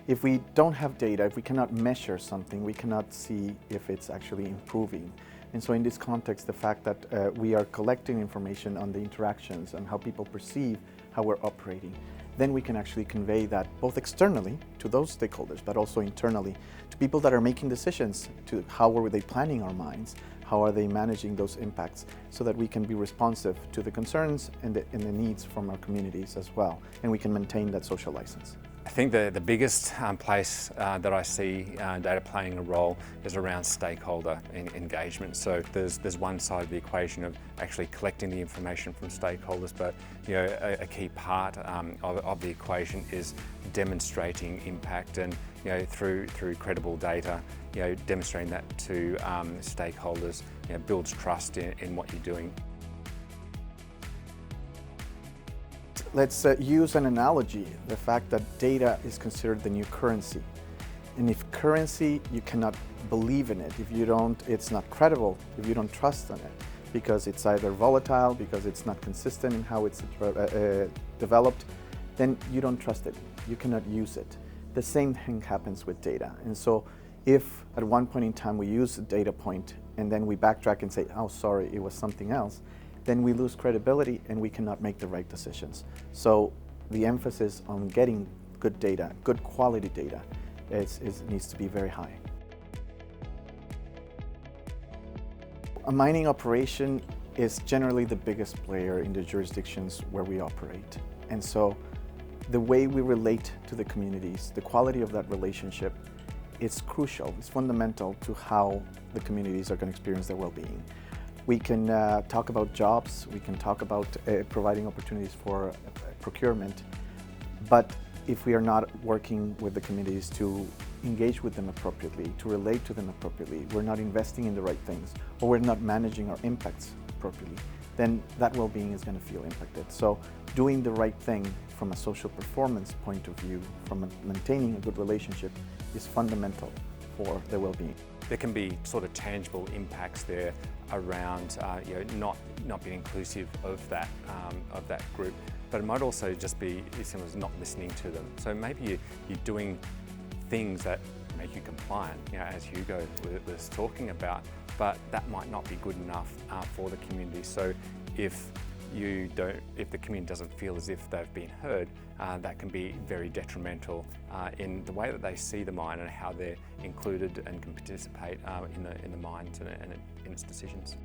If we don't have data, if we cannot measure something, we cannot see if it's actually improving. And so in this context, the fact that we are collecting information on the interactions and how people perceive how we're operating, then we can actually convey that both externally to those stakeholders, but also internally to people that are making decisions to how are they planning our mines, how are they managing those impacts, so that we can be responsive to the concerns and the needs from our communities as well, and we can maintain that social license. I think the biggest place that I see data playing a role is around stakeholder engagement. So there's one side of the equation of actually collecting the information from stakeholders, but a key part of the equation is demonstrating impact, and through credible data, demonstrating that to stakeholders builds trust in what you're doing. Let's use an analogy, the fact that data is considered the new currency. And if currency, you cannot believe in it, if you don't, it's not credible, if you don't trust in it, because it's either volatile, because it's not consistent in how it's developed, then you don't trust it, you cannot use it. The same thing happens with data. And so if at one point in time we use a data point and then we backtrack and say, oh sorry, it was something else, then we lose credibility and we cannot make the right decisions. So the emphasis on getting good data, good quality data, needs to be very high. A mining operation is generally the biggest player in the jurisdictions where we operate. And so the way we relate to the communities, the quality of that relationship, it's crucial, it's fundamental to how the communities are going to experience their well-being. We can talk about jobs, we can talk about providing opportunities for procurement, but if we are not working with the communities to engage with them appropriately, to relate to them appropriately, we're not investing in the right things, or we're not managing our impacts appropriately, then that well-being is going to feel impacted. So doing the right thing from a social performance point of view, from maintaining a good relationship, is fundamental for their well-being. There can be sort of tangible impacts there around not being inclusive of that group, but it might also just be as simple as not listening to them. So maybe you're doing things that make you compliant, as Hugo was talking about, but that might not be good enough for the community. So if the community doesn't feel as if they've been heard, that can be very detrimental in the way that they see the mine and how they're included and can participate in the mines and in its decisions.